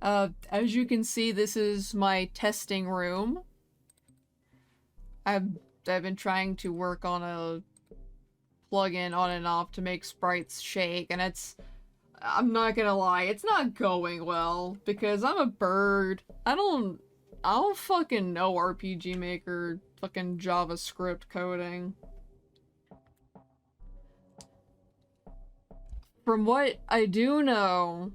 As you can see, this is my testing room. I've been trying to work on a plugin on and off to make sprites shake, and I'm not gonna lie, it's not going well because I'm a bird. I don't fucking know RPG Maker fucking JavaScript coding. From what I do know,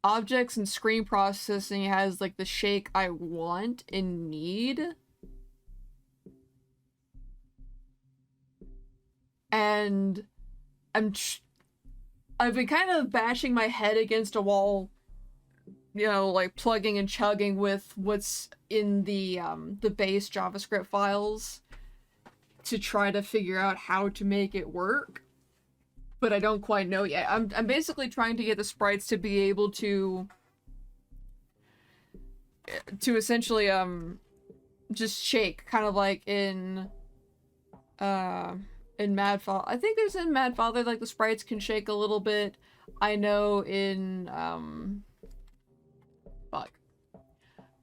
objects and screen processing has like the shake I want and need. And I've been kind of bashing my head against a wall, you know, like plugging and chugging with what's in the base JavaScript files to try to figure out how to make it work. But I don't quite know yet. I'm basically trying to get the sprites to be able to essentially just shake, kind of like in Mad Father. I think there's in Mad Father like the sprites can shake a little bit. I know in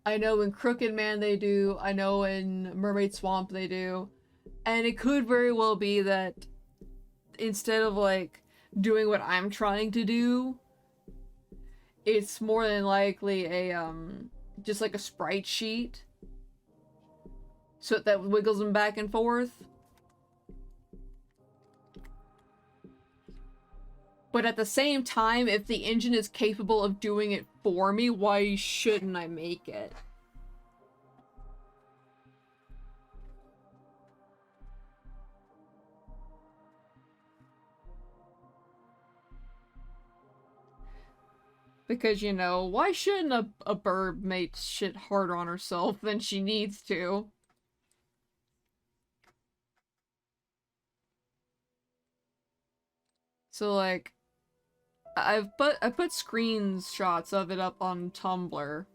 I know in Crooked Man they do. I know in Mermaid Swamp they do. And it could very well be that instead of like doing what I'm trying to do, it's more than likely a just like a sprite sheet, so that wiggles them back and forth. But at the same time, if the engine is capable of doing it for me, why shouldn't I make it? Because, you know, why shouldn't a bird make shit harder on herself than she needs to? So, like, I put screenshots of it up on Tumblr.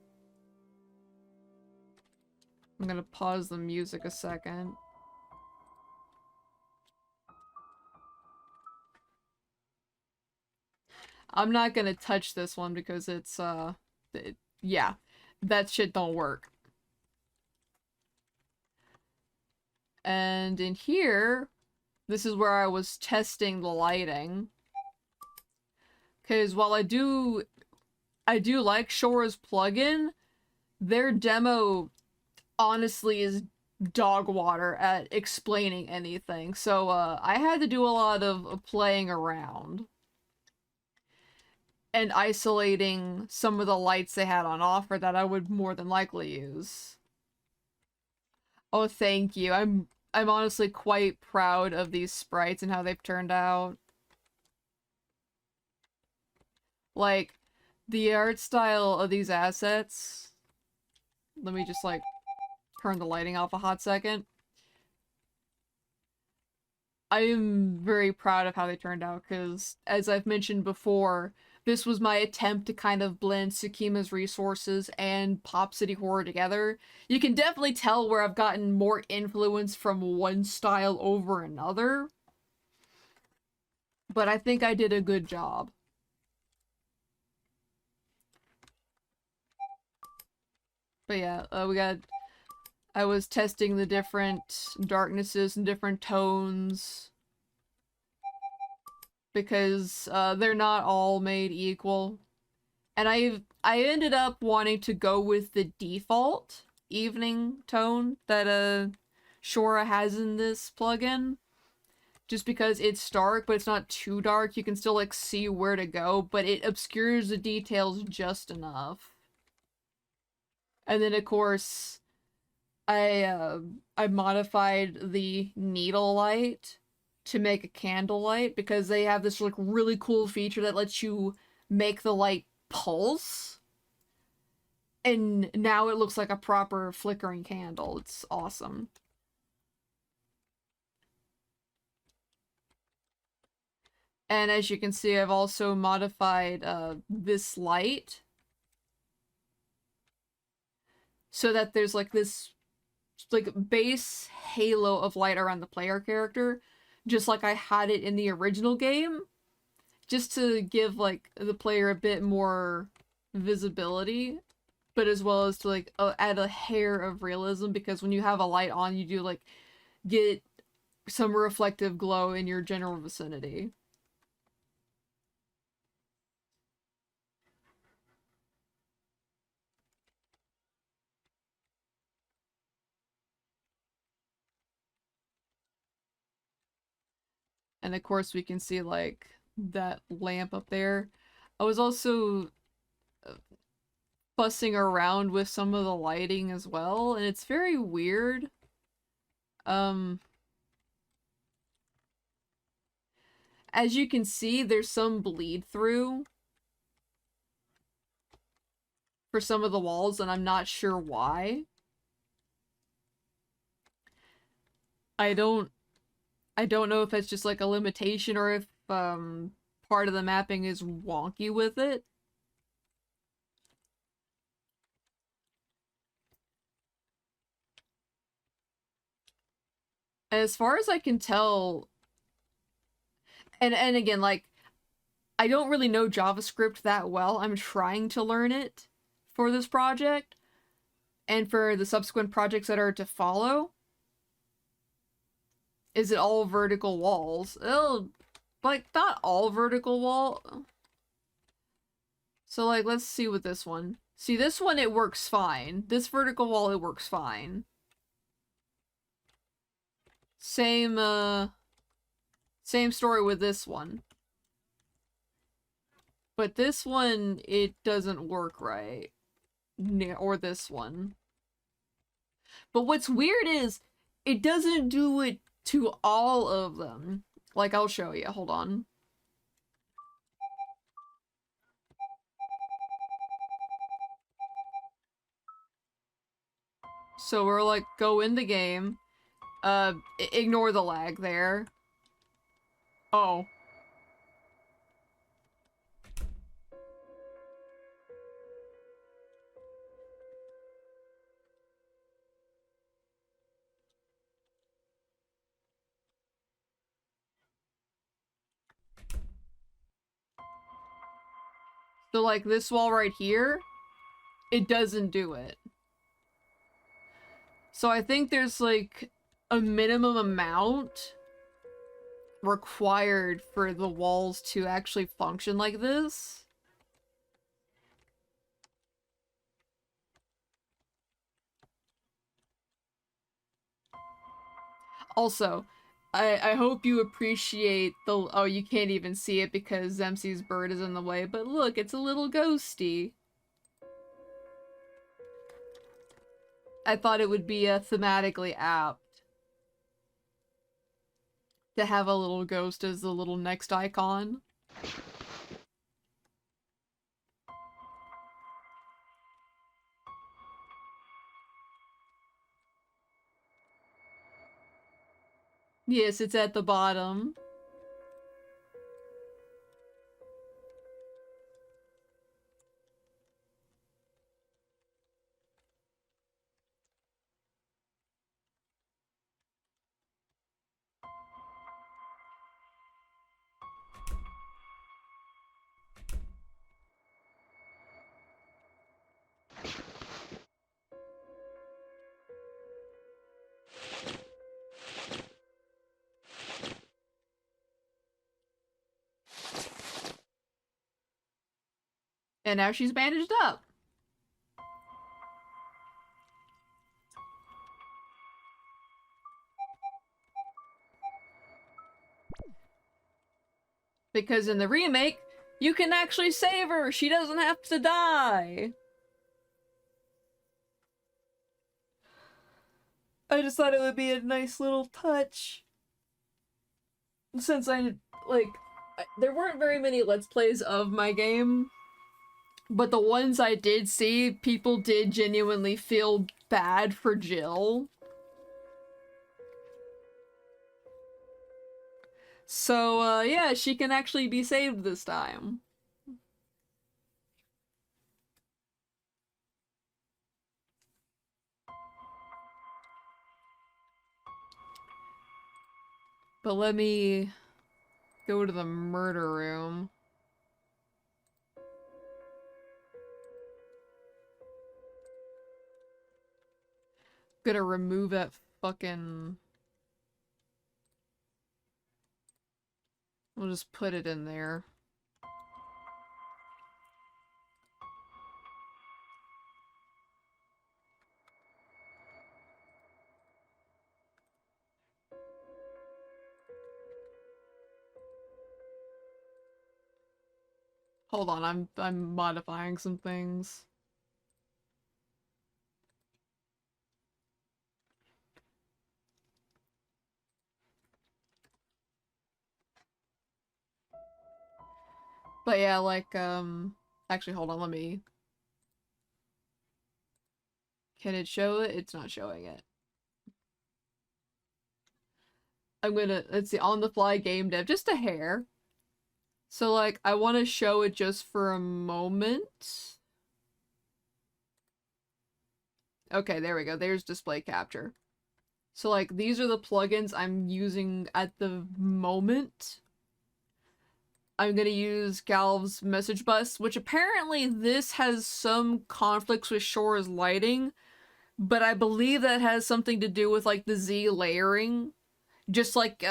I'm gonna pause the music a second. I'm not gonna touch this one because it's, yeah, that shit don't work. And in here, this is where I was testing the lighting. Because while I do like Shora's plugin, their demo honestly is dog water at explaining anything. So I had to do a lot of playing around and isolating some of the lights they had on offer that I would more than likely use. Oh, thank you. I'm honestly quite proud of these sprites and how they've turned out. Like, the art style of these assets... Let me just, like, turn the lighting off a hot second. I am very proud of how they turned out, because, as I've mentioned before, this was my attempt to kind of blend Tsukima's resources and Pop City Horror together. You can definitely tell where I've gotten more influence from one style over another. But I think I did a good job. But yeah, I was testing the different darknesses and different tones. Because they're not all made equal. And I ended up wanting to go with the default evening tone that Shora has in this plugin. Just because it's dark, but it's not too dark. You can still like see where to go, but it obscures the details just enough. And then of course, I modified the needle light to make a candlelight because they have this like really cool feature that lets you make the light pulse. And now it looks like a proper flickering candle. It's awesome. And as you can see, I've also modified this light so that there's like this like base halo of light around the player character, just like I had it in the original game. just to give like the player a bit more visibility, but as well as to like add a hair of realism, because when you have a light on, you do like get some reflective glow in your general vicinity. And of course we can see like that lamp up there. I was also fussing around with some of the lighting as well, and it's very weird. Um, as you can see, there's some bleed through for some of the walls, and I'm not sure why. I don't I don't know if it's just like a limitation or if part of the mapping is wonky with it. As far as I can tell, and again, like, I don't really know JavaScript that well. I'm trying to learn it for this project and for the subsequent projects that are to follow. Is it all vertical walls? Oh, like, not all vertical wall. So, like, let's see with this one. See, this one, it works fine. This vertical wall, it works fine. Same, same story with this one. But this one, it doesn't work right. Or this one. But what's weird is, it doesn't do it to all of them. Like, I'll show you. Hold on. So we're like, go in the game. Ignore the lag there. Oh. So like this wall right here, it doesn't do it. So I think there's like a minimum amount required for the walls to actually function like this. Also, I hope you appreciate the— oh, you can't even see it because Zemsy's bird is in the way, but look, it's a little ghosty. I thought it would be thematically apt to have a little ghost as the little next icon. Yes, it's at the bottom. And now she's bandaged up. Because in the remake, you can actually save her! She doesn't have to die! I just thought it would be a nice little touch. Since there weren't very many Let's Plays of my game, but the ones I did see, people did genuinely feel bad for Jill. So, yeah, she can actually be saved this time. But let me go to the murder room. Gonna remove that fucking... We'll just put it in there. Hold on, I'm modifying some things. But yeah, like, actually, hold on, let me... Can it show it? It's not showing it. I'm gonna, let's see, on the fly game dev, just a hair. So, like, I want to show it just for a moment. Okay, there we go. There's display capture. So, like, these are the plugins I'm using at the moment. I'm gonna use Galv's message bus, which apparently this has some conflicts with Shore's lighting, but I believe that has something to do with, like, the Z layering. Just like,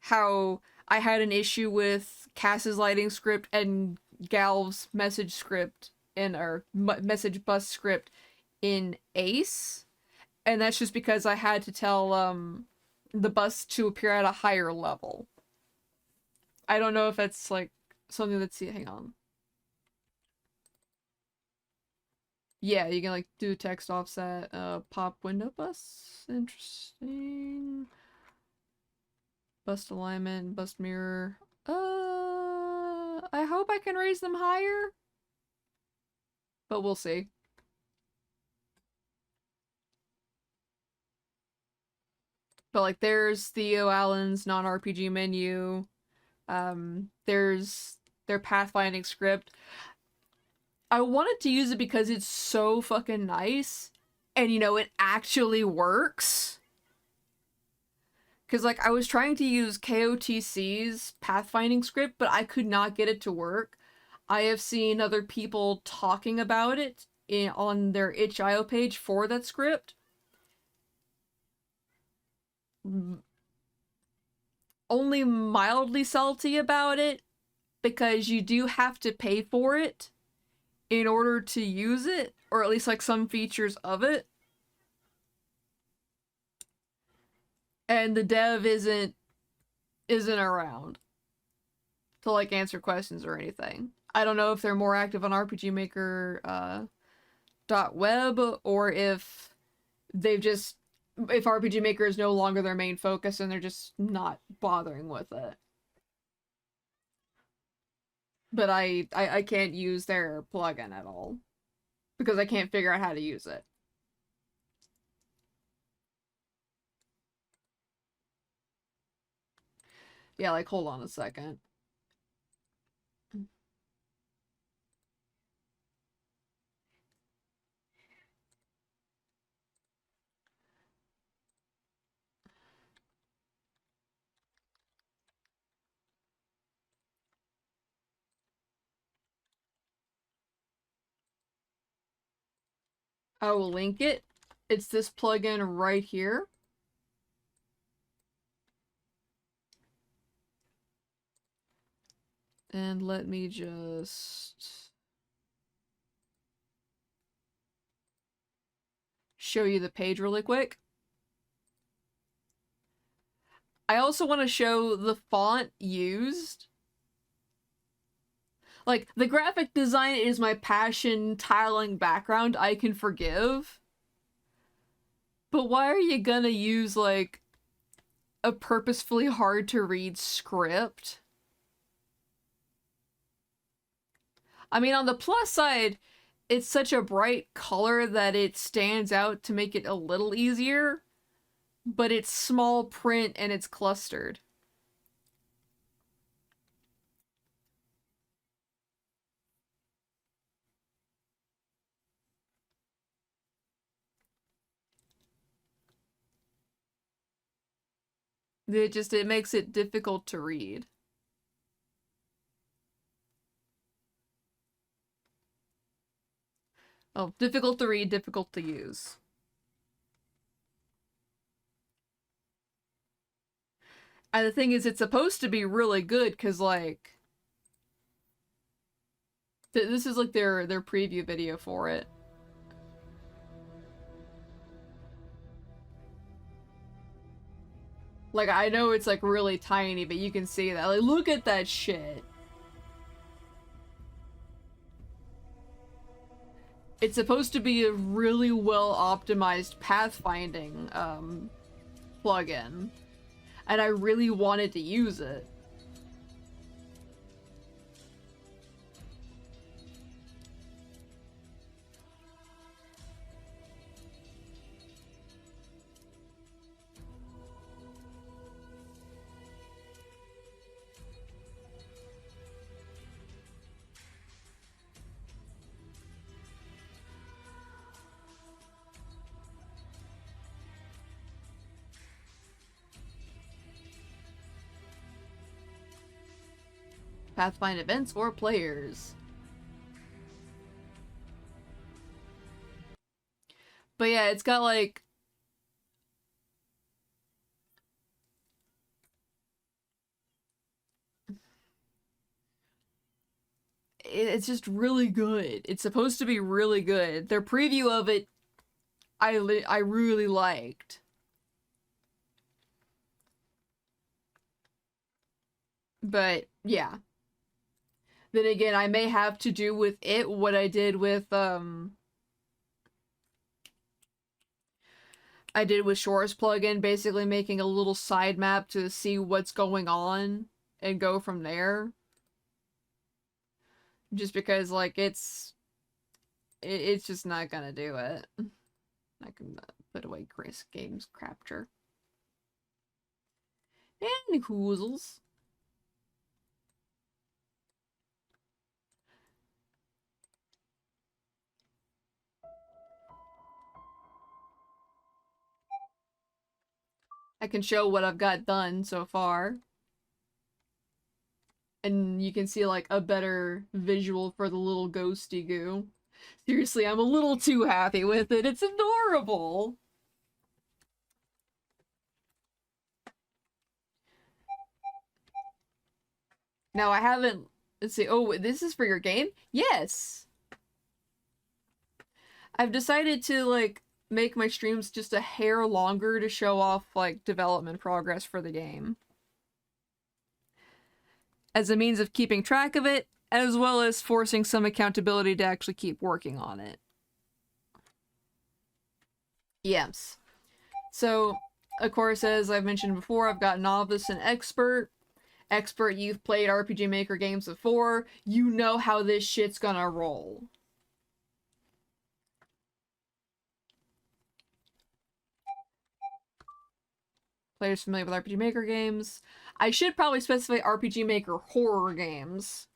how I had an issue with Cass's lighting script and Galv's message script or message bus script in Ace, and that's just because I had to tell the bus to appear at a higher level. I don't know if that's like something that's, hang on. Yeah, you can like do text offset, pop window bus. Interesting. Bust alignment, bust mirror. I hope I can raise them higher, but we'll see. But like, there's Theo Allen's non-RPG menu. There's their pathfinding script. I wanted to use it because it's so fucking nice, and you know, it actually works. Because, like, I was trying to use KOTC's pathfinding script, but I could not get it to work. I have seen other people talking about it on their itch.io page for that script. Only mildly salty about it, because you do have to pay for it in order to use it, or at least, like, some features of it. And the dev isn't around to like answer questions or anything. I don't know if they're more active on RPG Maker .web, or if they've just, if RPG Maker is no longer their main focus and they're just not bothering with it. But I can't use their plugin at all because I can't figure out how to use it. Yeah, like, hold on a second. I will link it. It's this plugin right here. And let me just show you the page really quick. I also want to show the font used. Like, the graphic design is my passion, tiling background I can forgive. But why are you gonna use, like, a purposefully hard to read script? I mean, on the plus side, it's such a bright color that it stands out to make it a little easier, but it's small print and it's clustered. It makes it difficult to read. Oh, difficult to read, difficult to use. And the thing is, it's supposed to be really good, because, like, this is, like, their preview video for it. Like, I know it's, like, really tiny, but you can see that. Like, look at that shit. It's supposed to be a really well-optimized pathfinding, plugin. And I really wanted to use it. Pathfind events for players. But yeah, it's got like... It's just really good. It's supposed to be really good. Their preview of it, I really liked. But yeah. Then again, I may have to do with it what I did with Shore's plugin, basically making a little side map to see what's going on and go from there. Just because, like, it's just not gonna do it. I can put away Chris Games Capture. And Hoozles. I can show what I've got done so far. And you can see, like, a better visual for the little ghosty goo. Seriously, I'm a little too happy with it. It's adorable! Now, I haven't... Let's see. Oh, this is for your game? Yes! I've decided to, like, make my streams just a hair longer to show off, like, development progress for the game. As a means of keeping track of it, as well as forcing some accountability to actually keep working on it. Yes. So, of course, as I've mentioned before, I've got Novice and Expert. Expert, you've played RPG Maker games before. You know how this shit's gonna roll. Players familiar with RPG Maker games. I should probably specify RPG Maker horror games.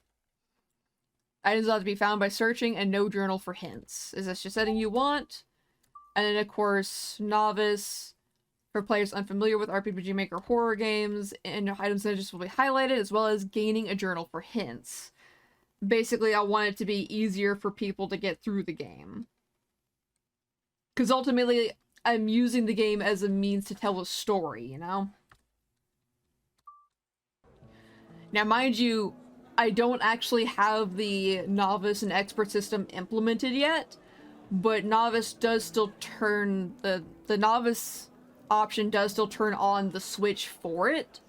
Items ought to be found by searching and no journal for hints. Is this just setting you want? And then, of course, Novice, for players unfamiliar with RPG Maker horror games, and items that just will be highlighted, as well as gaining a journal for hints. Basically, I want it to be easier for people to get through the game. Because ultimately, I'm using the game as a means to tell a story, you know? Now, mind you, I don't actually have the Novice and Expert system implemented yet, but Novice does still turn... The Novice option does still turn on the switch for it.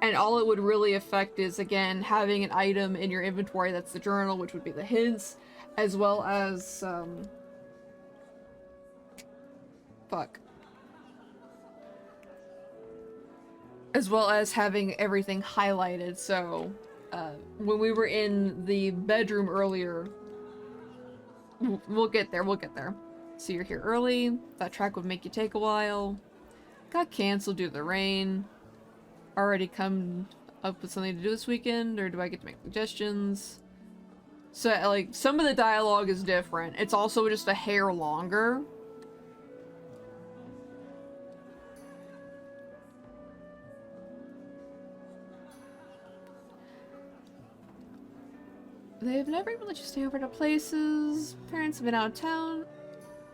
And all it would really affect is, again, having an item in your inventory that's the journal, which would be the hints, as well as, fuck. As well as having everything highlighted, so, when we were in the bedroom earlier... We'll get there, we'll get there. So you're here early, that track would make you take a while. Got canceled due to the rain. Already come up with something to do this weekend, or do I get to make suggestions? So, like, some of the dialogue is different. It's also just a hair longer. They've never been able to let you stay over to places. Parents have been out of town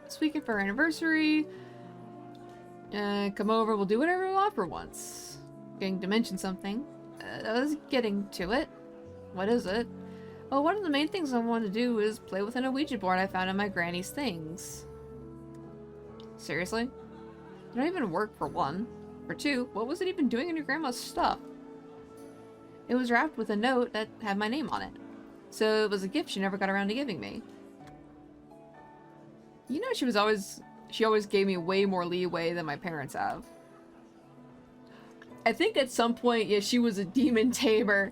this weekend for our anniversary. Come over, we'll do whatever we want for once. Going to mention something. I was getting to it. What is it? Well, one of the main things I want to do is play with an Ouija board I found in my granny's things. Seriously? They don't even work, for one. For two, what was it even doing in your grandma's stuff? It was wrapped with a note that had my name on it. So it was a gift she never got around to giving me. You know, she always gave me way more leeway than my parents have. I think at some point, yeah, she was a demon tamer.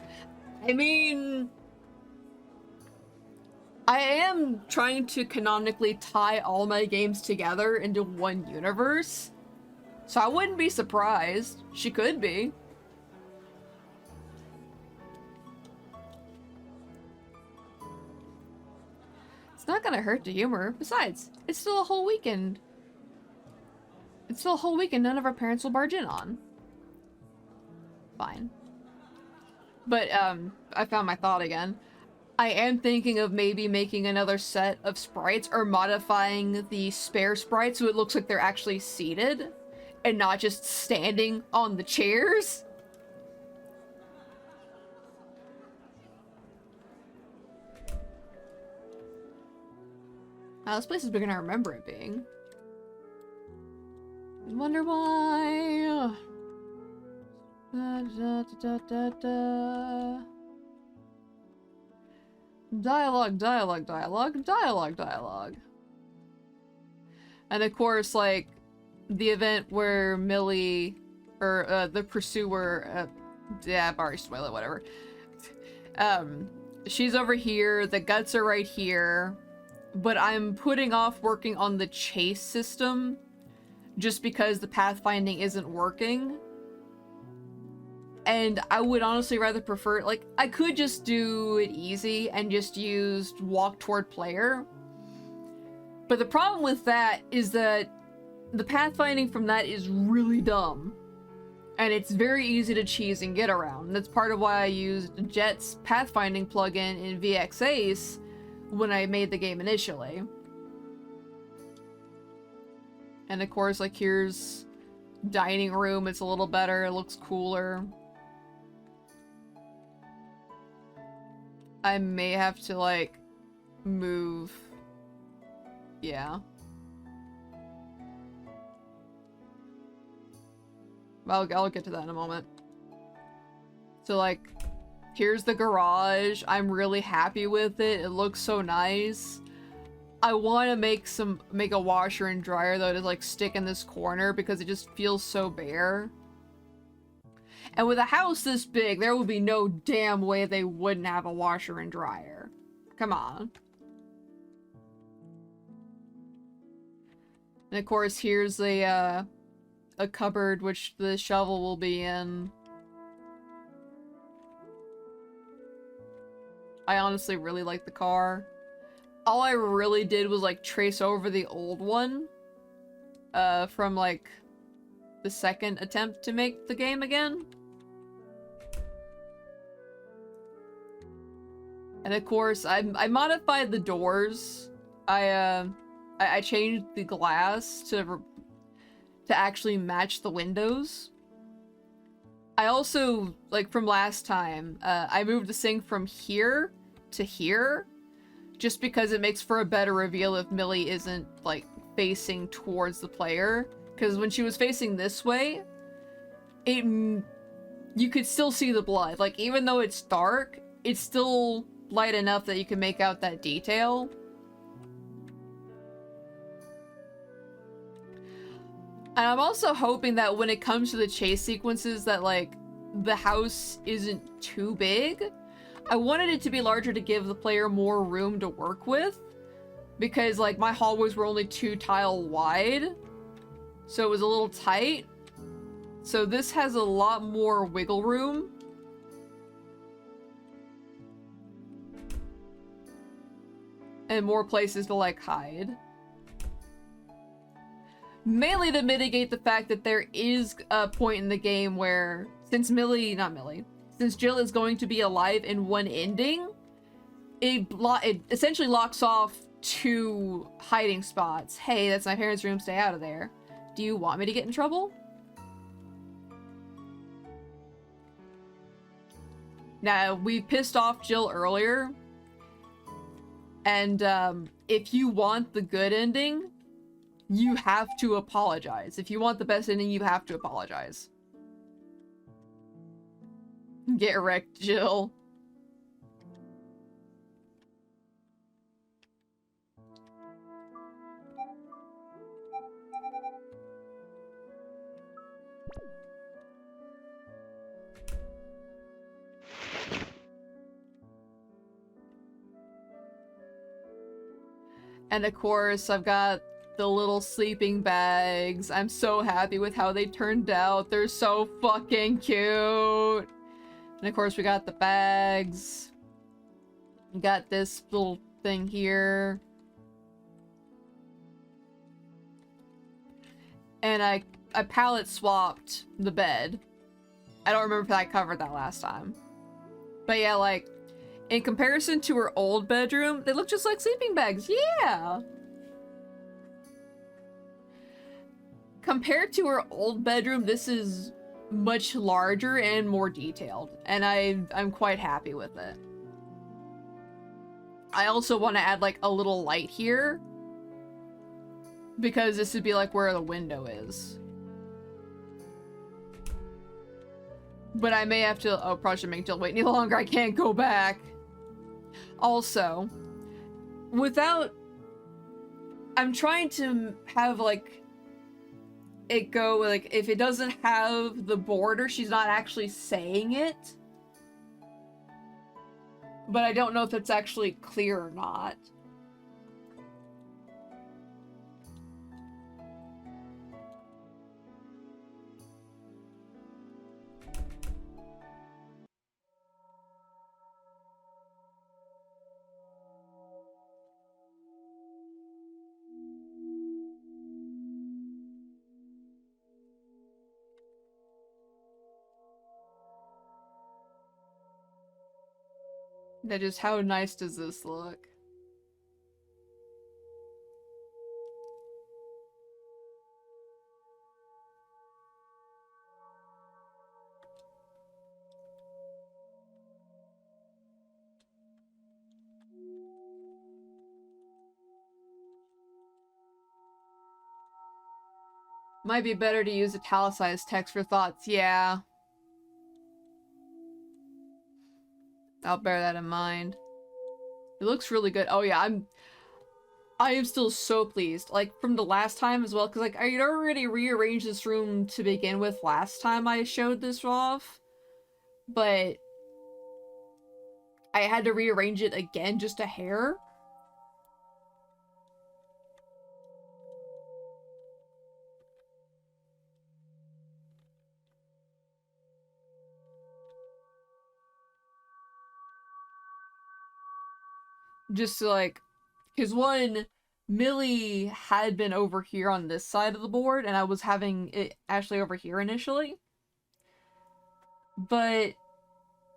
I mean, I am trying to canonically tie all my games together into one universe. So I wouldn't be surprised. She could be. It's not gonna hurt to humor. Besides, it's still a whole weekend. It's still a whole weekend none of our parents will barge in on. Fine. But, I found my thought again. I am thinking of maybe making another set of sprites or modifying the spare sprites so it looks like they're actually seated and not just standing on the chairs. This place is bigger than I remember it being. I wonder why. Dialogue, dialogue, dialogue, dialogue, dialogue. And of course, like, the event where Millie, or, the pursuer, yeah, I've already spoiled it, whatever. She's over here, the guts are right here, but I'm putting off working on the chase system just because the pathfinding isn't working. And I would honestly rather prefer, like, I could just do it easy and just use walk toward player. But the problem with that is that the pathfinding from that is really dumb. And it's very easy to cheese and get around. That's part of why I used Jet's pathfinding plugin in VX Ace when I made the game initially. And of course, like, here's dining room. It's a little better. It looks cooler. I may have to, like, move. Yeah. I'll get to that in a moment. So, like, here's the garage. I'm really happy with it. It looks so nice. I want to make a washer and dryer, though, to, like, stick in this corner because it just feels so bare. And with a house this big, there would be no damn way they wouldn't have a washer and dryer. Come on. And of course, here's a cupboard which the shovel will be in. I honestly really like the car. All I really did was, like, trace over the old one from, like, the second attempt to make the game again. And of course, I modified the doors. I changed the glass to actually match the windows. I also, like, from last time, I moved the sink from here to here, just because it makes for a better reveal if Millie isn't, like, facing towards the player. Because when she was facing this way, you could still see the blood. Like, even though it's dark, it's still light enough that you can make out that detail. And I'm also hoping that when it comes to the chase sequences that, like, the house isn't too big. I wanted it to be larger to give the player more room to work with. Because, like, my hallways were only 2 tile wide. So it was a little tight. So this has a lot more wiggle room. And more places to, like, hide. Mainly to mitigate the fact that there is a point in the game where, since Jill is going to be alive in one ending, it essentially locks off 2 hiding spots. Hey, that's my parents' room, stay out of there. Do you want me to get in trouble? Now, we pissed off Jill earlier. And, if you want the good ending, you have to apologize. If you want the best ending, you have to apologize. Get wrecked, Jill. And of course, I've got the little sleeping bags. I'm so happy with how they turned out. They're so fucking cute. And of course, we got the bags. We got this little thing here. And I palette swapped the bed. I don't remember if I covered that last time. But yeah, like, in comparison to her old bedroom, they look just like sleeping bags. Yeah! Compared to her old bedroom, this is much larger and more detailed. And I'm quite happy with it. I also want to add, like, a little light here. Because this would be, like, where the window is. But I may have to... Oh, probably should make Jill wait any longer. I can't go back. Also, without... I'm trying to have, like... it go, like, if it doesn't have the border, she's not actually saying it. But I don't know if it's actually clear or not. That is, how nice does this look? Might be better to use italicized text for thoughts, yeah. I'll bear that in mind. It looks really good. Oh yeah, I am still so pleased. Like, from the last time as well, because, like, I had already rearranged this room to begin with last time I showed this off. But I had to rearrange it again just a hair. Just to, like, because one, Millie had been over here on this side of the board, and I was having it actually over here initially. But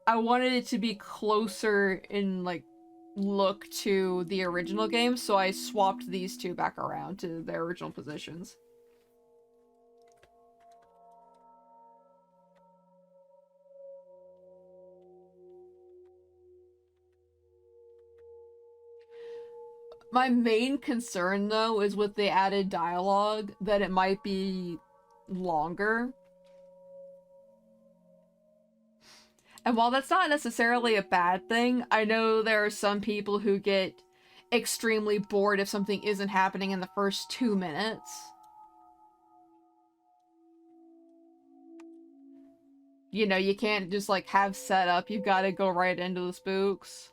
I wanted it to be closer in, like, look to the original game, so I swapped these two back around to their original positions. My main concern, though, is with the added dialogue, that it might be longer. And while that's not necessarily a bad thing, I know there are some people who get extremely bored if something isn't happening in the first 2 minutes. You know, you can't just, like, have setup, you've gotta go right into the spooks.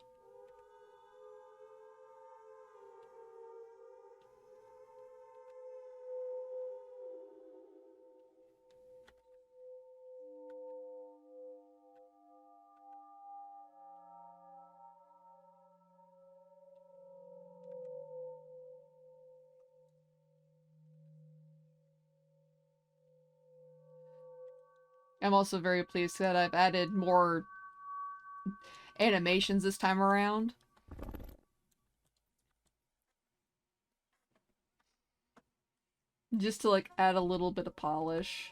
I'm also very pleased that I've added more animations this time around. Just to like add a little bit of polish.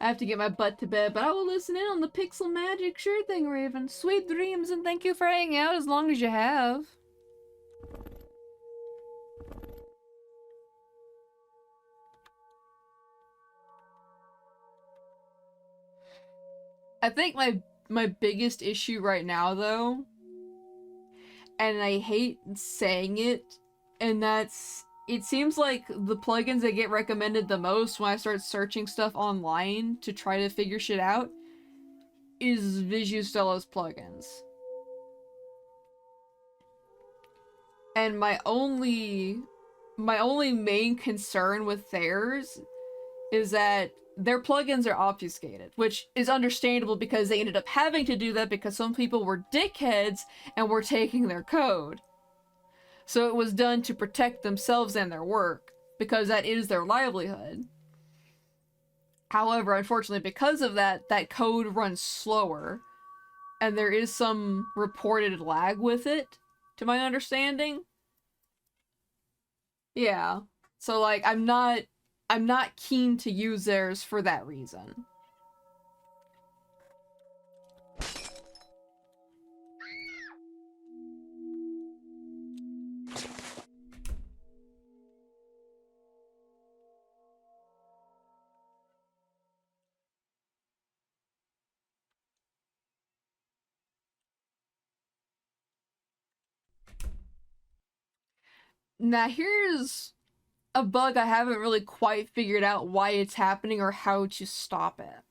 I have to get my butt to bed, but I will listen in on the Pixel Magic. Sure thing, Raven. Sweet dreams, and thank you for hanging out as long as you have. I think my biggest issue right now, though, and I hate saying it, and that's, it seems like the plugins that get recommended the most when I start searching stuff online to try to figure shit out is Visustella's plugins. And my only main concern with theirs is that their plugins are obfuscated, which is understandable because they ended up having to do that because some people were dickheads and were taking their code. So it was done to protect themselves and their work, because that is their livelihood. However, unfortunately, because of that, that code runs slower, and there is some reported lag with it, to my understanding. Yeah. So, like, I'm not keen to use theirs for that reason. Now, here's a bug I haven't really quite figured out why it's happening or how to stop it.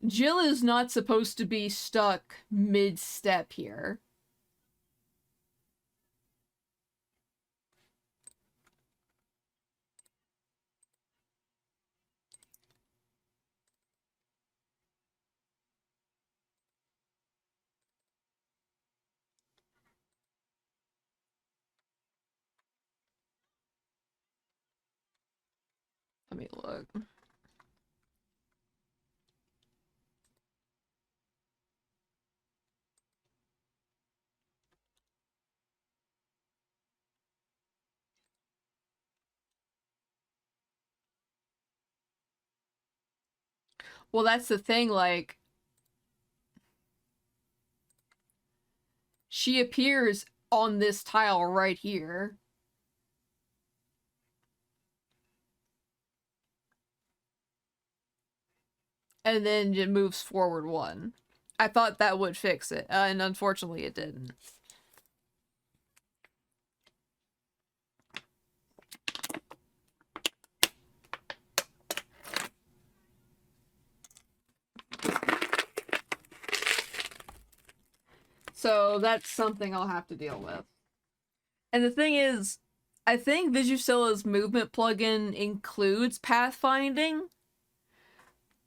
Jill is not supposed to be stuck mid-step here. Let me look. Well, that's the thing, like, she appears on this tile right here. And then it moves forward one. I thought that would fix it, and unfortunately it didn't. So that's something I'll have to deal with. And the thing is, I think Visucella's movement plugin includes pathfinding,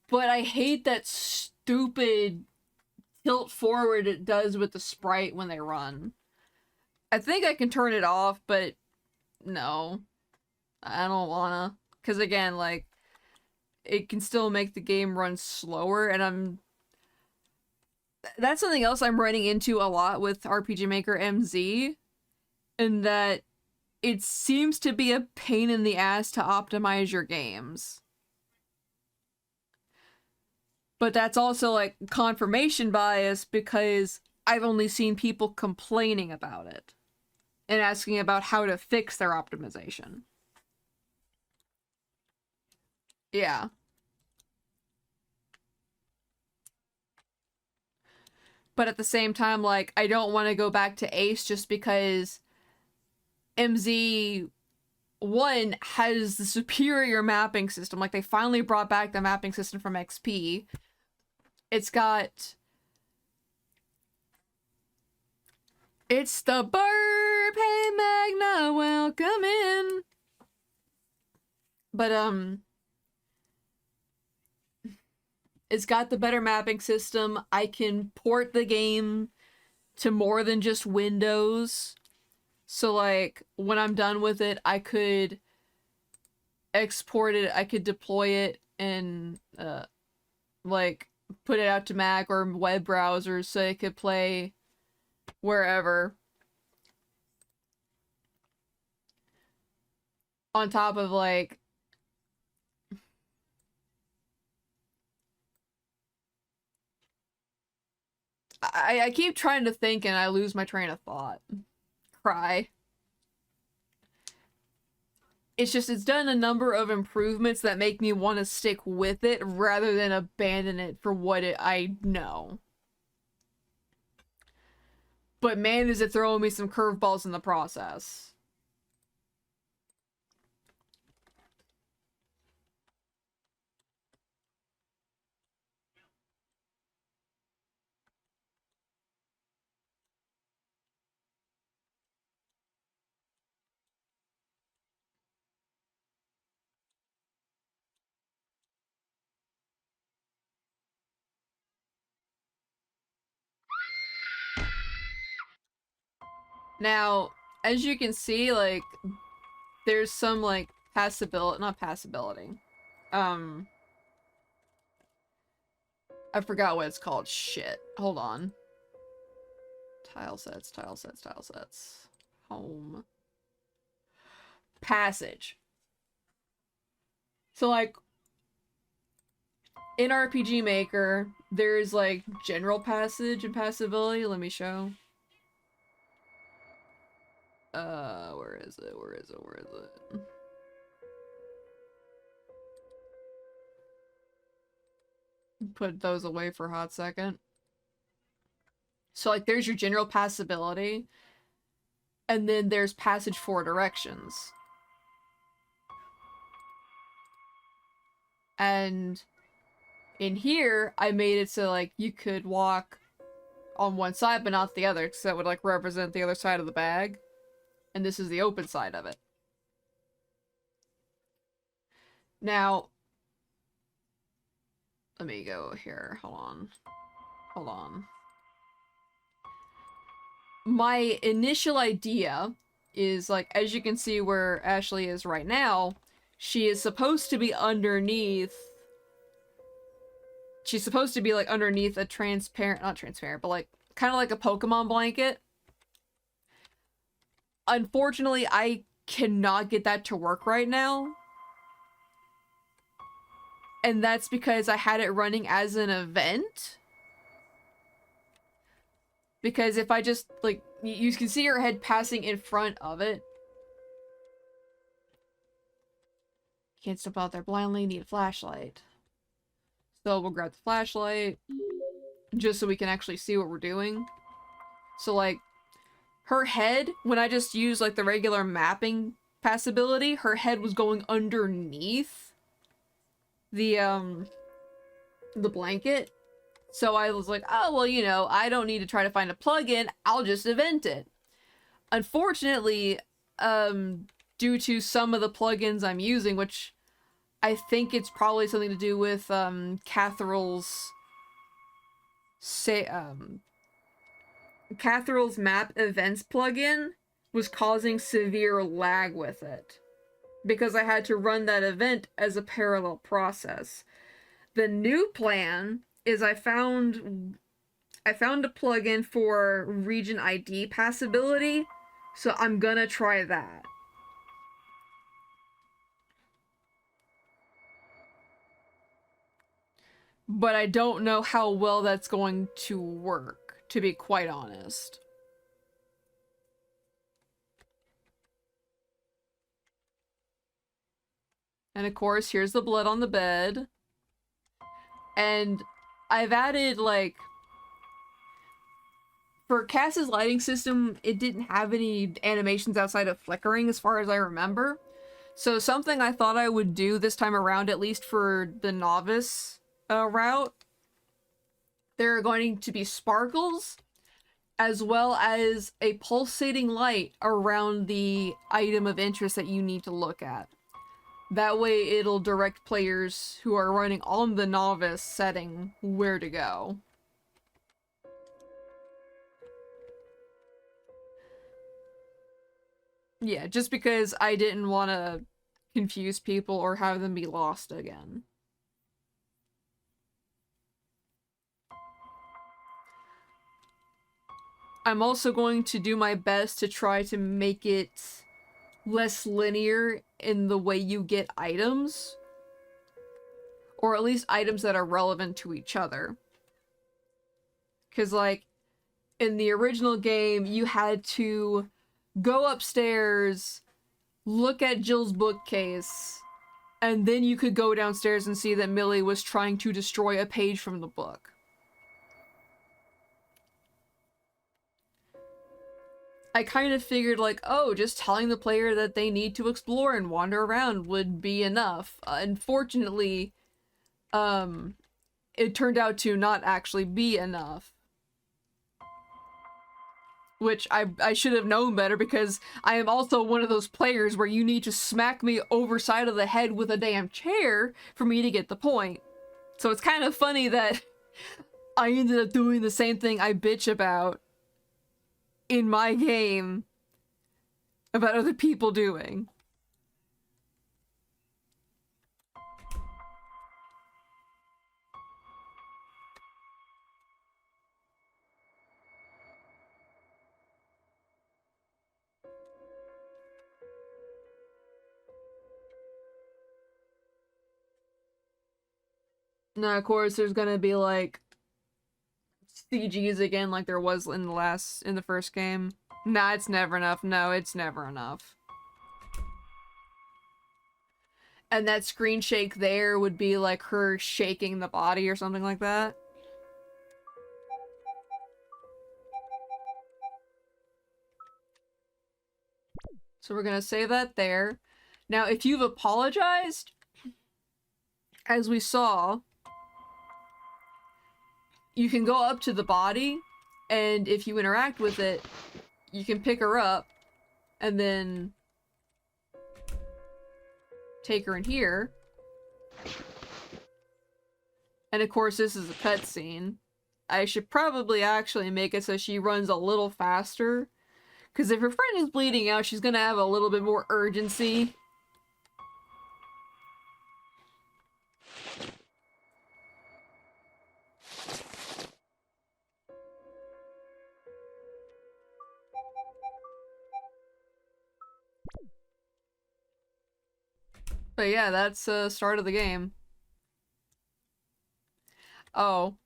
but I hate that stupid tilt forward it does with the sprite when they run. I think I can turn it off, but no. I don't wanna. Because again, like, it can still make the game run slower, and that's something else I'm running into a lot with RPG Maker MZ, in that it seems to be a pain in the ass to optimize your games. But that's also, like, confirmation bias, because I've only seen people complaining about it and asking about how to fix their optimization. Yeah. But at the same time, like, I don't want to go back to Ace just because MZ1 has the superior mapping system. Like, they finally brought back the mapping system from XP. It's got... It's the burp! Hey, Magna, welcome in! But, it's got the better mapping system. I can port the game to more than just Windows. So, like, when I'm done with it, I could export it, I could deploy it and like put it out to Mac or web browsers so it could play wherever. On top of like I keep trying to think and I lose my train of thought. Cry. It's just, it's done a number of improvements that make me want to stick with it rather than abandon it for what I know. But man, is it throwing me some curveballs in the process. Now, as you can see, like, there's some, like, not passability. I forgot what it's called. Shit. Hold on. Tile sets. Home. Passage. So, like, in RPG Maker, there's, like, general passage and passability. Let me show. Where is it? Put those away for a hot second. So, like, there's your general passability. And then there's passage for directions. And in here, I made it so, like, you could walk on one side but not the other, because that would, like, represent the other side of the bag. And this is the open side of it. Now, let me go here. Hold on. My initial idea is, like, as you can see where Ashley is right now, she is supposed to be underneath... She's supposed to be, like, underneath a transparent... Not transparent, but, like, kind of like a Pokemon blanket. Unfortunately, I cannot get that to work right now. And that's because I had it running as an event. Because if I just, like, you can see her head passing in front of it. Can't step out there blindly, need a flashlight. So we'll grab the flashlight. Just so we can actually see what we're doing. So, like, her head, when I just used, like, the regular mapping passability, her head was going underneath the blanket. So I was like, oh, well, you know, I don't need to try to find a plugin. I'll just event it. Unfortunately, due to some of the plugins I'm using, which I think it's probably something to do with Catherall's map events plugin was causing severe lag with it. Because I had to run that event as a parallel process. The new plan is I found a plugin for region ID passability, so I'm gonna try that. But I don't know how well that's going to work, to be quite honest. And of course, here's the blood on the bed. And I've added, like... For Cass's lighting system, it didn't have any animations outside of flickering, as far as I remember. So something I thought I would do this time around, at least for the novice route, there are going to be sparkles, as well as a pulsating light around the item of interest that you need to look at. That way it'll direct players who are running on the novice setting where to go. Yeah, just because I didn't want to confuse people or have them be lost again. I'm also going to do my best to try to make it less linear in the way you get items. Or at least items that are relevant to each other. Because, like, in the original game, you had to go upstairs, look at Jill's bookcase, and then you could go downstairs and see that Millie was trying to destroy a page from the book. I kind of figured, like, oh, just telling the player that they need to explore and wander around would be enough. Unfortunately, it turned out to not actually be enough. Which I should have known better, because I am also one of those players where you need to smack me over side of the head with a damn chair for me to get the point. So it's kind of funny that I ended up doing the same thing I bitch about in my game about other people doing. Now, of course, there's gonna be, like, CGs again, like there was in the first game. Nah, it's never enough. No, it's never enough. And that screen shake there would be like her shaking the body or something like that. So we're gonna save that there. Now, if you've apologized, as we saw, you can go up to the body, and if you interact with it, you can pick her up, and then take her in here. And of course, this is a cutscene. I should probably actually make it so she runs a little faster, because if her friend is bleeding out, she's gonna have a little bit more urgency. But yeah, that's the start of the game. Oh.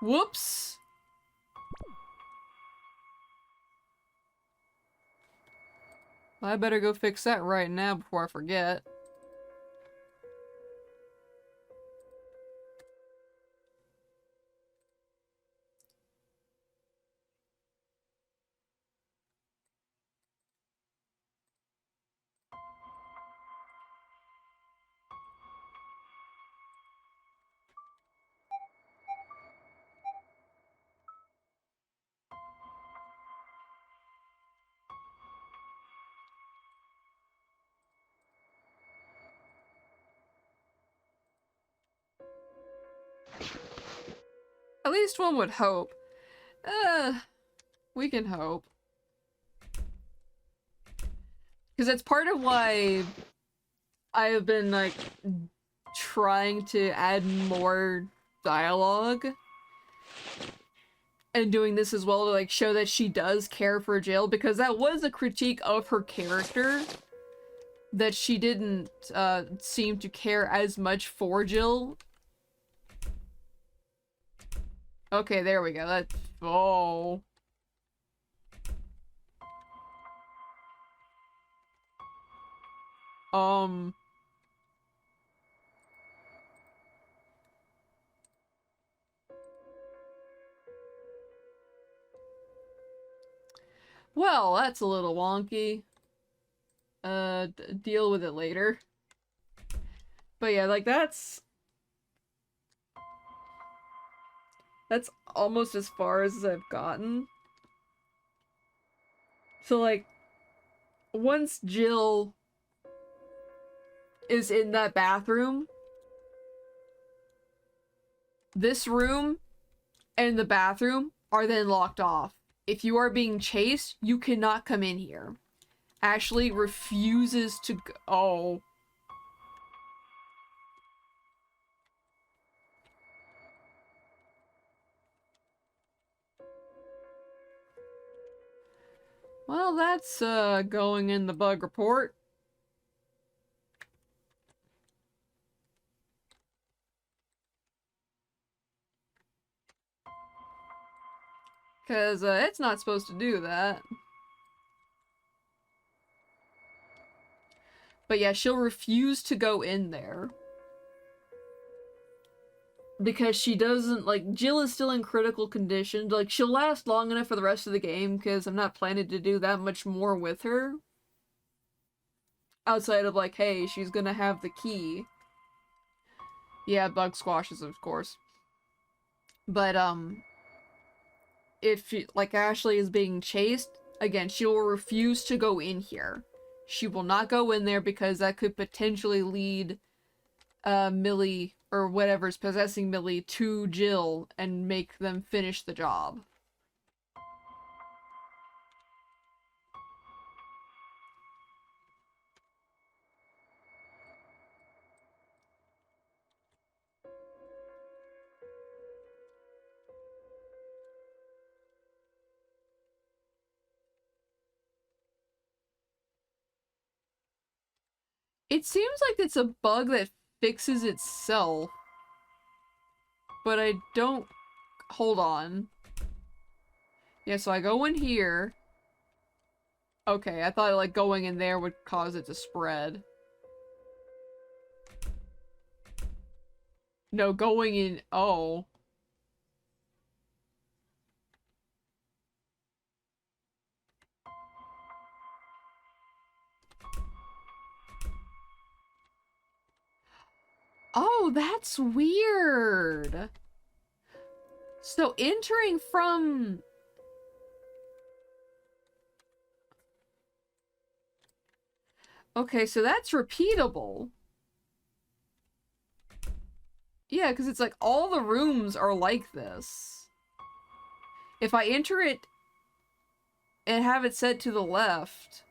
Whoops! I better go fix that right now before I forget. At least one would hope. We can hope. Because that's part of why I have been, like, trying to add more dialogue. And doing this as well to, like, show that she does care for Jill. Because that was a critique of her character. That she didn't, seem to care as much for Jill. Okay, there we go. That's... Oh... Well, that's a little wonky. Deal with it later. But yeah, like, that's almost as far as I've gotten. So, like, once Jill is in that bathroom, this room and the bathroom are then locked off. If you are being chased, you cannot come in here. Ashley refuses to go. Oh. Well, that's going in the bug report. Because it's not supposed to do that. But yeah, she'll refuse to go in there. Because she doesn't, like, Jill is still in critical condition. Like, she'll last long enough for the rest of the game, because I'm not planning to do that much more with her. Outside of, like, hey, she's gonna have the key. Yeah, bug squashes, of course. But, if, she, like, Ashley is being chased, again, she will refuse to go in here. She will not go in there because that could potentially lead Millie, or whatever's possessing Millie, to Jill and make them finish the job. It seems like it's a bug that fixes itself, but I don't... Hold on. Yeah, so I go in here. Okay, I thought like going in there would cause it to spread. No, going in... Oh. Oh, that's weird. So entering from... Okay, so that's repeatable. Yeah, because it's like all the rooms are like this. If I enter it and have it set to the left...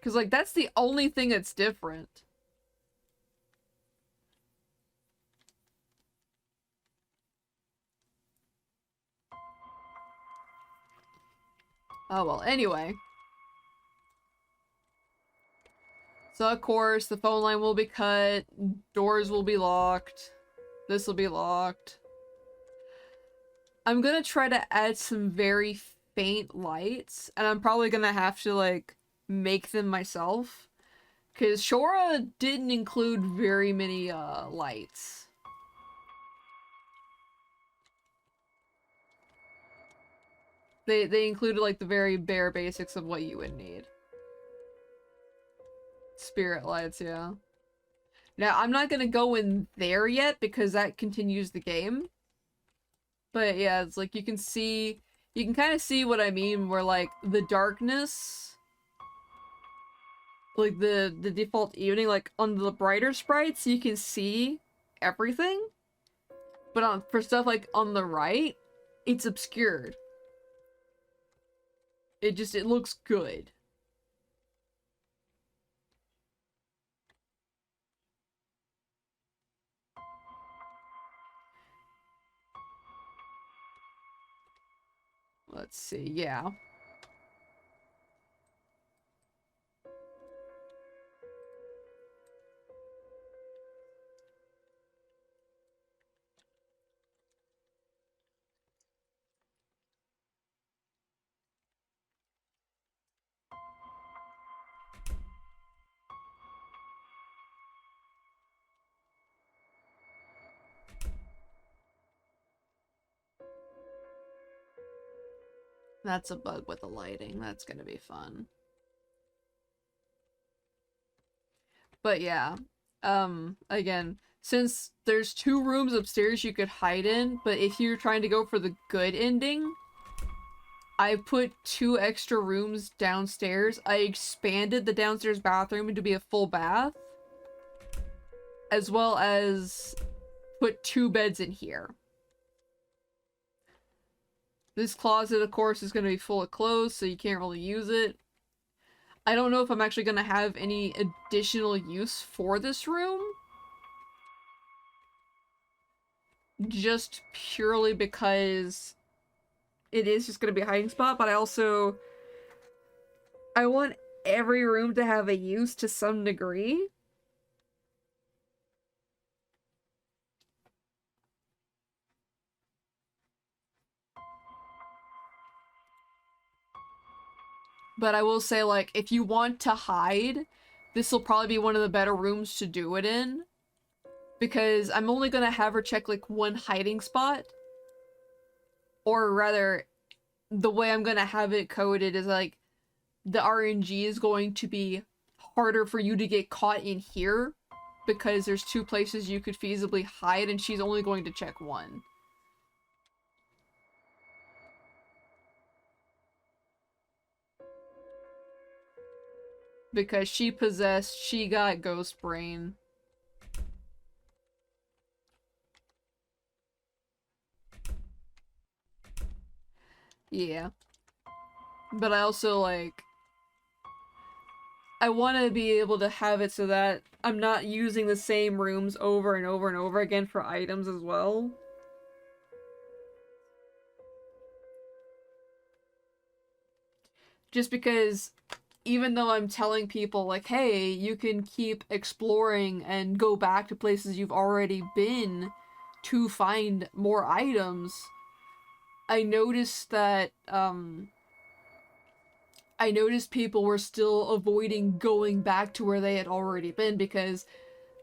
Because, like, that's the only thing that's different. Oh, well, anyway. So, of course, the phone line will be cut. Doors will be locked. This will be locked. I'm gonna try to add some very faint lights. And I'm probably gonna have to, like, make them myself. Because Shora didn't include very many, lights. They included, like, the very bare basics of what you would need. Spirit lights, yeah. Now, I'm not gonna go in there yet because that continues the game. But yeah, it's like you can kind of see what I mean, where like the darkness, like the default evening, like on the brighter sprites, you can see everything. But for stuff like on the right, it's obscured. It looks good. Let's see, yeah. That's a bug with the lighting. That's gonna be fun. But yeah, again, since there's 2 rooms upstairs you could hide in, but if you're trying to go for the good ending, I put 2 extra rooms downstairs. I expanded the downstairs bathroom to be a full bath, as well as put 2 beds in here. This closet, of course, is going to be full of clothes, so you can't really use it. I don't know if I'm actually going to have any additional use for this room. just purely because it is just gonna be a hiding spot, but I want every room to have a use to some degree. But I will say, like, if you want to hide, this will probably be one of the better rooms to do it in. Because I'm only gonna have her check, like, one hiding spot. Or rather, the way I'm gonna have it coded is, like, the RNG is going to be harder for you to get caught in here. Because there's two places you could feasibly hide, and she's only going to check one. Because she got ghost brain. Yeah. But I also, like, I want to be able to have it so that I'm not using the same rooms over and over and over again for items as well. Just because even though I'm telling people, like, hey, you can keep exploring and go back to places you've already been to find more items, I noticed that, I noticed people were still avoiding going back to where they had already been because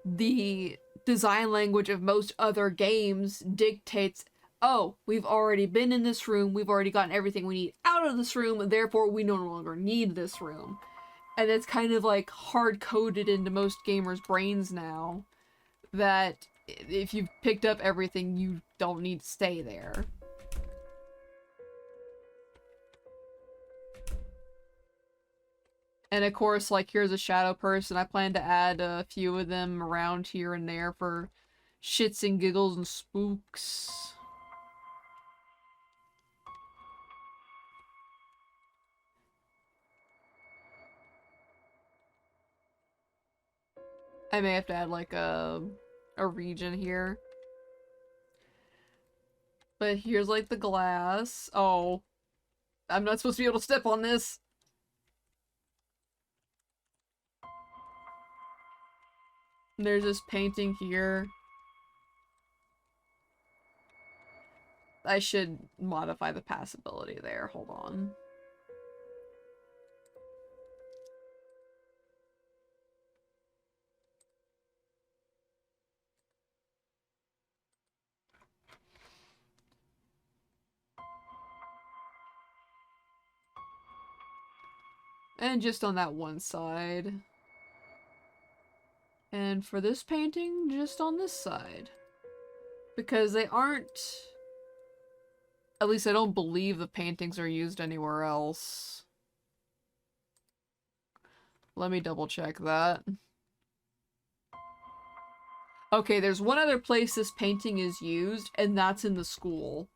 the design language of most other games dictates, oh, we've already been in this room, we've already gotten everything we need out of this room, therefore we no longer need this room. And it's kind of like hard-coded into most gamers' brains now that if you've picked up everything, you don't need to stay there. And of course, like, here's a shadow person. I plan to add a few of them around here and there for shits and giggles and spooks. I may have to add, like, a region here. But here's, like, the glass. Oh. I'm not supposed to be able to step on this. And there's this painting here. I should modify the passability there. Hold on. And just on that one side. And for this painting, just on this side. Because they aren't... At least I don't believe the paintings are used anywhere else. Let me double check that. Okay, there's one other place this painting is used, and that's in the school.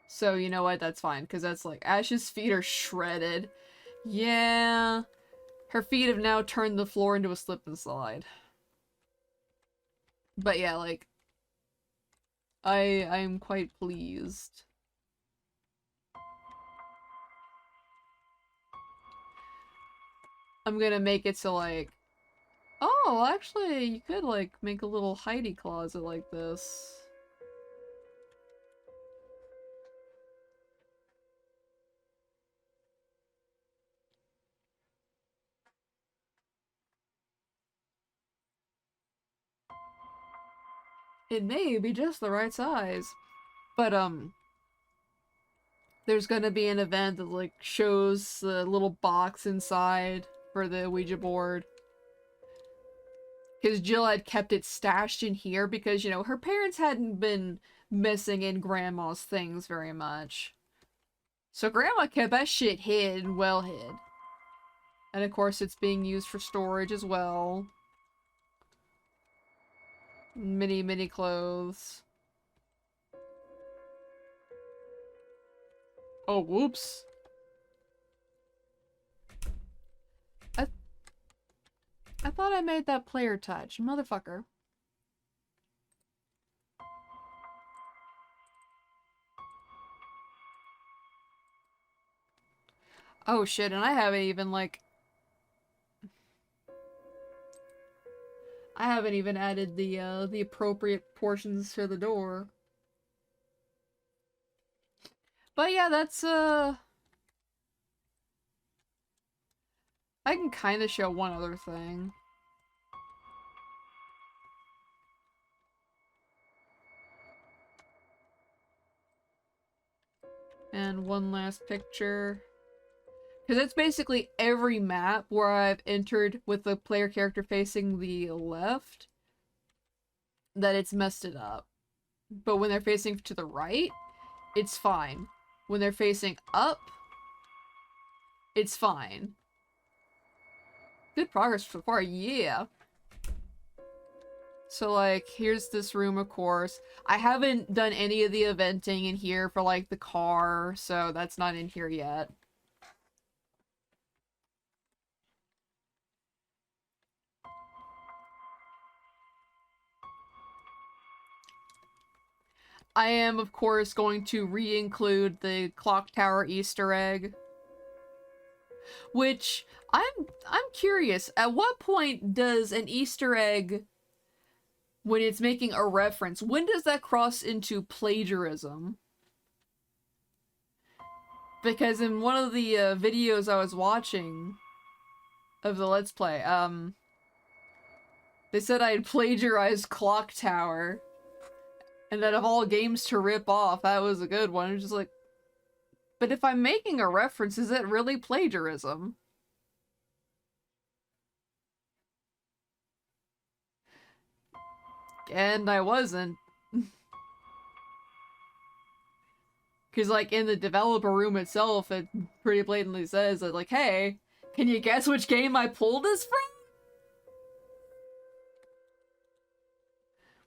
So, you know what? That's fine, because that's like, Ash's feet are shredded. Yeah. Her feet have now turned the floor into a slip and slide. But yeah, like, I'm quite pleased. I'm gonna make it so, like, oh, actually, you could, like, make a little hidey closet like this. It may be just the right size. But, there's gonna be an event that, like, shows the little box inside for the Ouija board. Because Jill had kept it stashed in here because, you know, her parents hadn't been messing in Grandma's things very much. So Grandma kept that shit hid, well hid. And of course it's being used for storage as well. Mini clothes. Oh, whoops. I thought I made that player touch, motherfucker. Oh shit, and I haven't even, like... I haven't even added the appropriate portions to the door. But yeah, that's, I can kind of show one other thing. And one last picture. Because it's basically every map where I've entered with the player character facing the left that it's messed it up. But when they're facing to the right, it's fine. When they're facing up, it's fine. Good progress so far, yeah. So, like, here's this room, of course. I haven't done any of the eventing in here for, like, the car, so that's not in here yet. I am, of course, going to re-include the clock tower Easter egg. Which, I'm curious, at what point does an Easter egg, when it's making a reference, when does that cross into plagiarism? Because in one of the videos I was watching of the Let's Play, they said I had plagiarized Clock Tower. And that of all games to rip off, that was a good one. It was just like, but if I'm making a reference, is it really plagiarism? And I wasn't. Because, like, in the developer room itself, it pretty blatantly says that, like, hey, can you guess which game I pulled this from?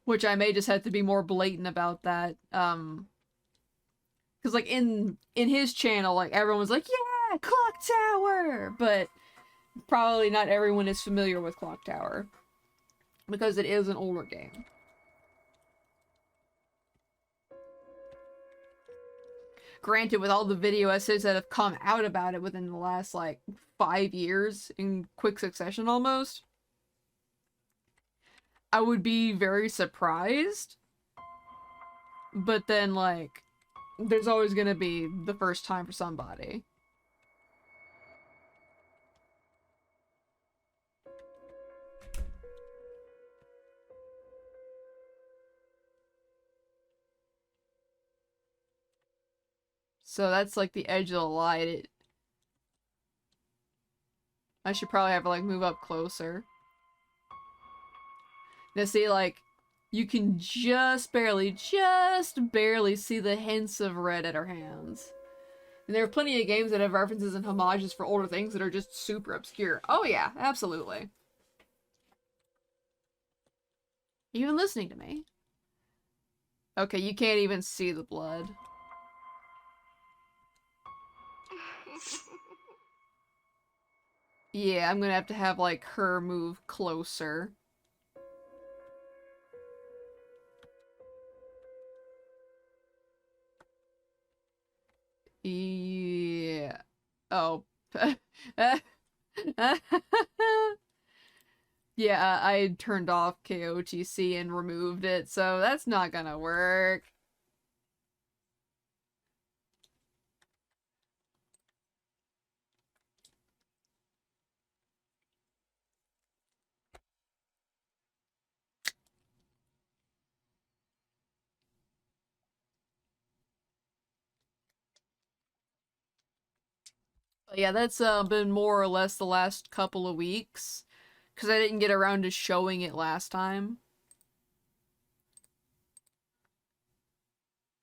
Which I may just have to be more blatant about that. Because, like, in his channel, like, everyone's like, yeah, Clock Tower! But probably not everyone is familiar with Clock Tower. Because it is an older game. Granted, with all the video essays that have come out about it within the last, like, 5 years in quick succession almost, I would be very surprised. But then, like, there's always gonna be the first time for somebody. So that's, like, the edge of the light. I should probably have to, like, move up closer. Now, see, like, you can just barely see the hints of red at her hands. And there are plenty of games that have references and homages for older things that are just super obscure. Oh yeah, absolutely. Even listening to me. Okay, you can't even see the blood. Yeah, I'm gonna have, like, her move closer. Yeah. Oh. Yeah, I turned off KOTC and removed it, so that's not gonna work. But yeah, that's been more or less the last couple of weeks, because I didn't get around to showing it last time.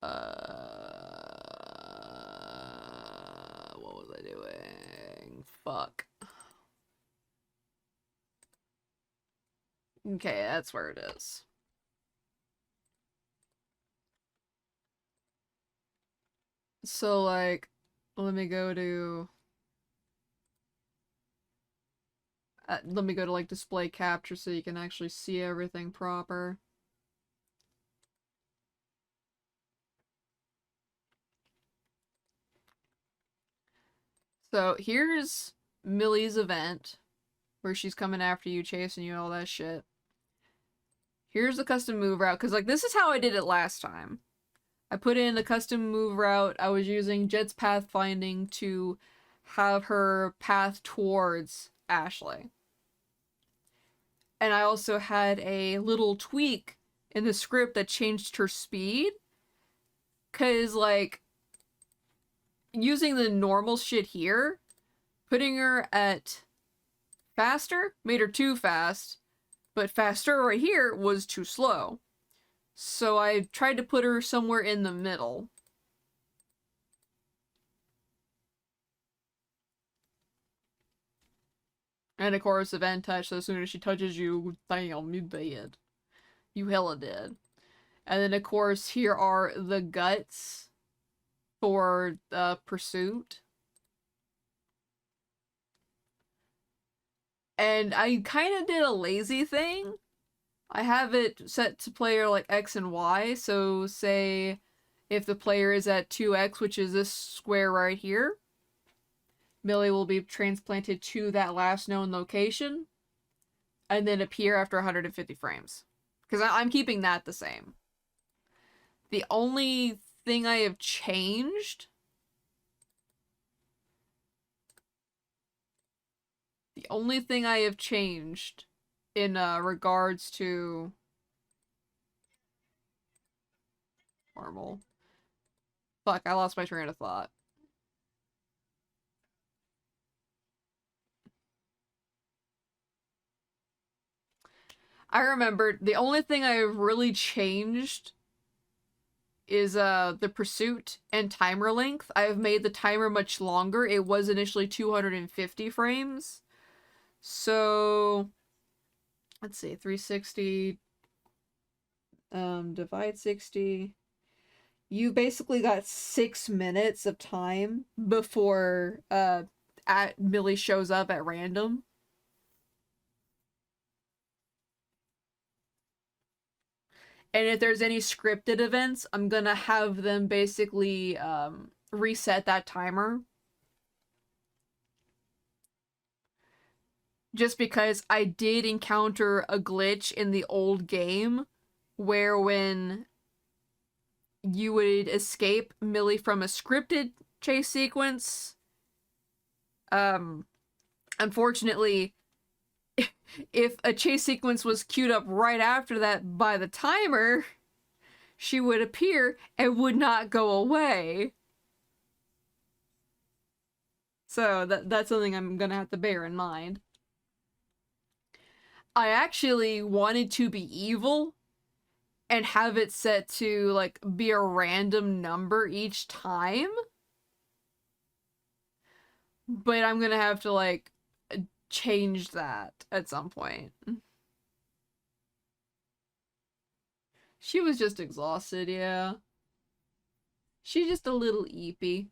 What was I doing? Fuck. Okay, that's where it is. So, like, let me go to... let me go to, like, display capture so you can actually see everything proper. So here's Millie's event, where she's coming after you, chasing you, all that shit. Here's the custom move route, because like this is how I did it last time. I put in the custom move route. I was using Jet's pathfinding to have her path towards Ashley. And I also had a little tweak in the script that changed her speed. Because, like, using the normal shit here, putting her at faster made her too fast, but faster right here was too slow. So I tried to put her somewhere in the middle. And of course, event touch, so as soon as she touches you, damn, you dead. You hella dead. And then of course, here are the guts for pursuit. And I kind of did a lazy thing. I have it set to player like X and Y, so say if the player is at 2x, which is this square right here, Millie will be transplanted to that last known location and then appear after 150 frames. Because I'm keeping that the same. The only thing I have changed... The only thing I have changed in regards to... Normal. Fuck, I lost my train of thought. I remembered the only thing I've really changed is the pursuit and timer length. I've made the timer much longer. It was initially 250 frames. So let's see, 360 divide 60. You basically got 6 minutes of time before Millie shows up at random. And if there's any scripted events, I'm gonna have them basically reset that timer. Just because I did encounter a glitch in the old game where when you would escape Millie from a scripted chase sequence, unfortunately, if a chase sequence was queued up right after that by the timer, she would appear and would not go away. So that's something I'm gonna have to bear in mind. I actually wanted to be evil and have it set to, like, be a random number each time. But I'm gonna have to, like, change that at some point. She was just exhausted, yeah. She's just a little eepy.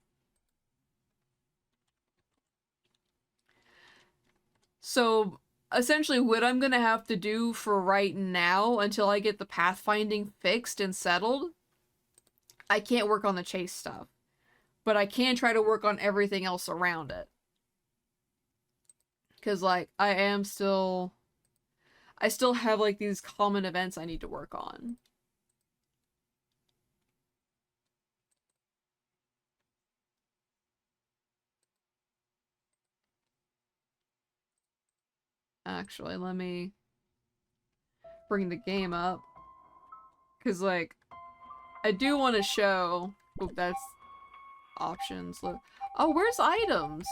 So, essentially what I'm gonna have to do for right now, until I get the pathfinding fixed and settled, I can't work on the chase stuff. But I can try to work on everything else around it. Because, like, I still have, like, these common events I need to work on. Actually, let me bring the game up. Because, like, I do want to show... Oop, that's options. Look. Oh, where's items?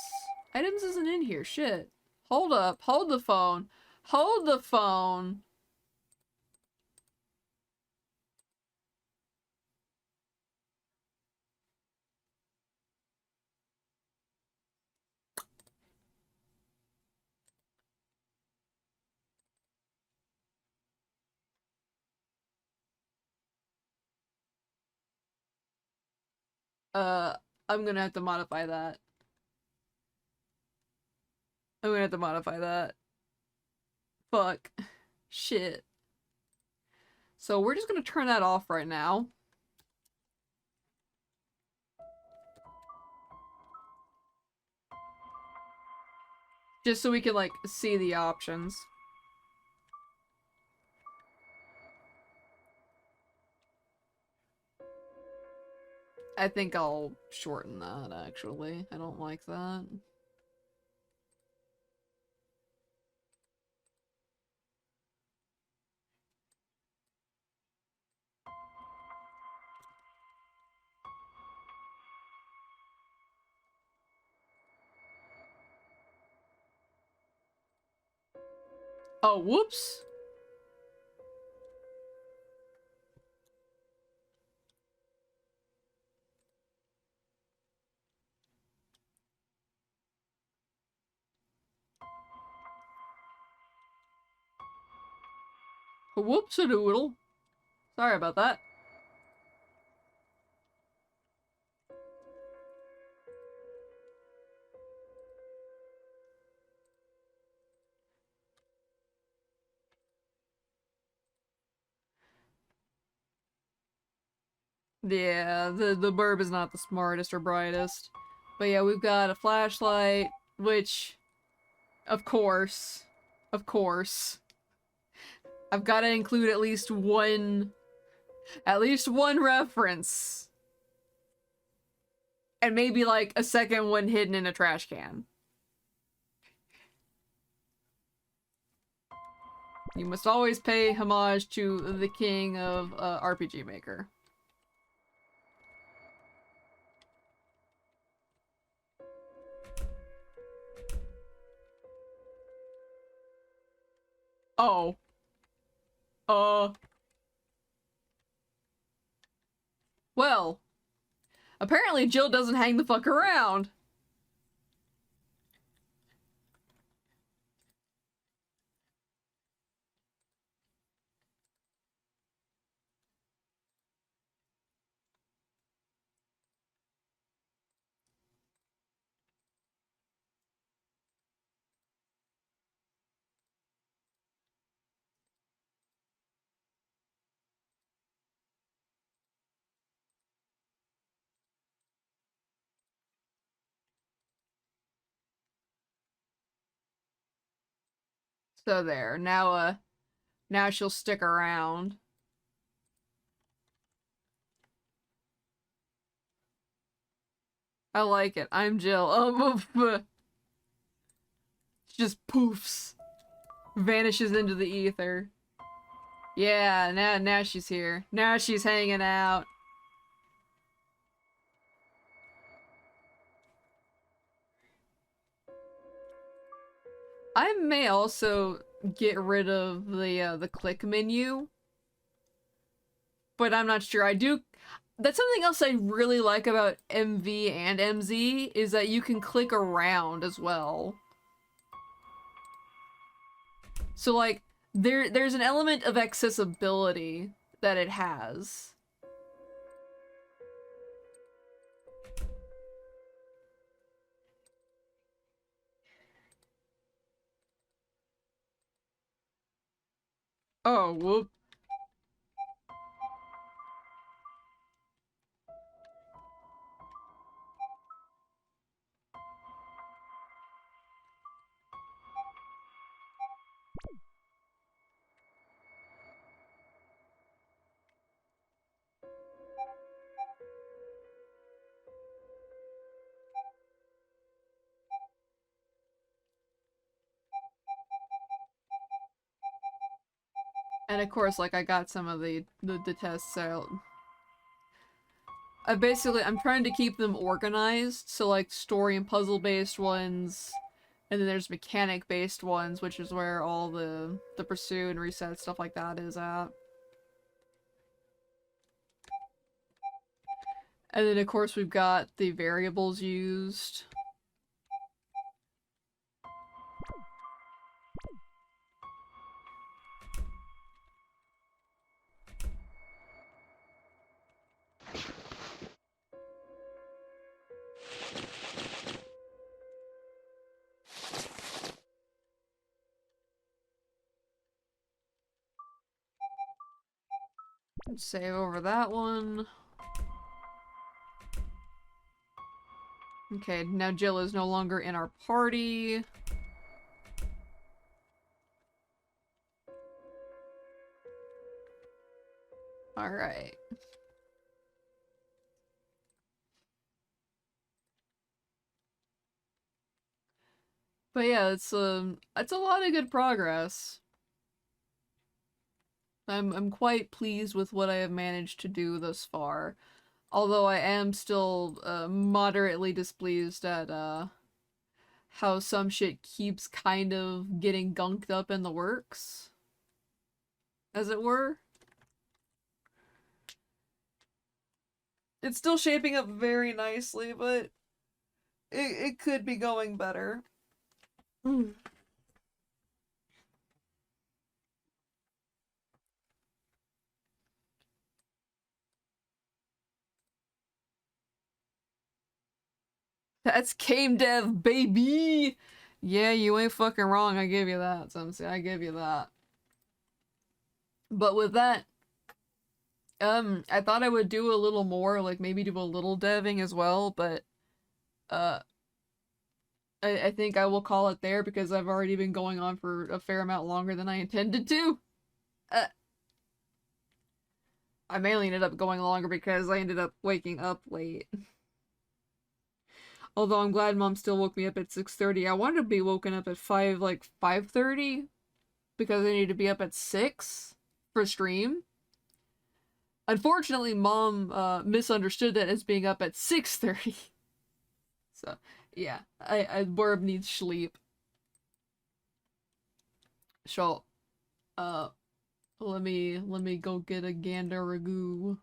Items isn't in here. Shit. Hold up. Hold the phone. Hold the phone. I'm gonna have to modify that. I'm gonna have to modify that. Fuck. Shit. So we're just gonna turn that off right now. Just so we can, like, see the options. I think I'll shorten that, actually. I don't like that. Oh, whoops! Whoops-a-doodle. Sorry about that. Yeah, the burb is not the smartest or brightest. But yeah, we've got a flashlight, which, of course, I've got to include at least one reference. And maybe like a second one hidden in a trash can. You must always pay homage to the king of RPG Maker. Oh. Well. Apparently Jill doesn't hang the fuck around. So there. Now she'll stick around. I like it. I'm Jill. Just poofs. Vanishes into the ether. Yeah, now she's here. Now she's hanging out. I may also get rid of the click menu, but I'm not sure. That's something else I really like about MV and MZ is that you can click around as well. So like there's an element of accessibility that it has. Oh, whoop. And of course, like I got some of the tests out. I'm trying to keep them organized, so like story and puzzle based ones, and then there's mechanic based ones, which is where all the pursue and reset stuff like that is at. And then of course we've got the variables used. Save over that one. Okay, now Jill is no longer in our party. Alright. But yeah, it's a lot of good progress. I'm quite pleased with what I have managed to do thus far. Although I am still moderately displeased at how some shit keeps kind of getting gunked up in the works, as it were. It's still shaping up very nicely, but it could be going better. That's game dev, baby! Yeah, you ain't fucking wrong, I give you that, Samsy, I give you that. But with that, I thought I would do a little more, like maybe do a little deving as well, but uh, I think I will call it there because I've already been going on for a fair amount longer than I intended to. Uh, I mainly ended up going longer because I ended up waking up late. Although I'm glad Mom still woke me up at 6:30. I wanted to be woken up at 5:30 because I needed to be up at 6 for stream. Unfortunately, Mom misunderstood that as being up at 6:30. So, yeah, Borb needs sleep. So, uh, let me go get a gander ragu.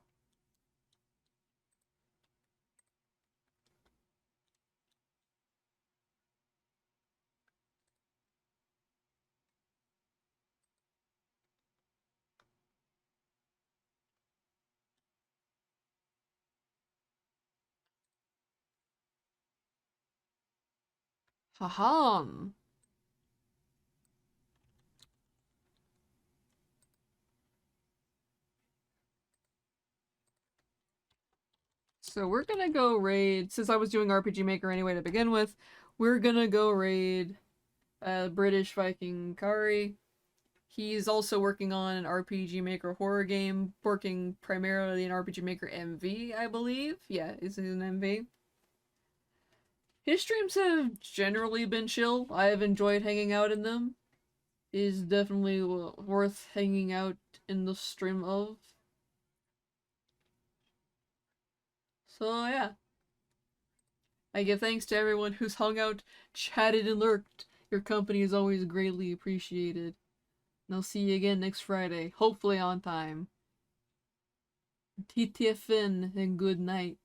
Haha. So we're gonna go raid, since I was doing RPG Maker anyway to begin with, we're gonna go raid British Viking Kari. He's also working on an RPG Maker horror game, working primarily in RPG Maker MV, I believe. Yeah, he's an MV. His streams have generally been chill. I have enjoyed hanging out in them. It is definitely worth hanging out in the stream of. So yeah. I give thanks to everyone who's hung out, chatted, and lurked. Your company is always greatly appreciated. And I'll see you again next Friday, hopefully on time. TTFN and good night.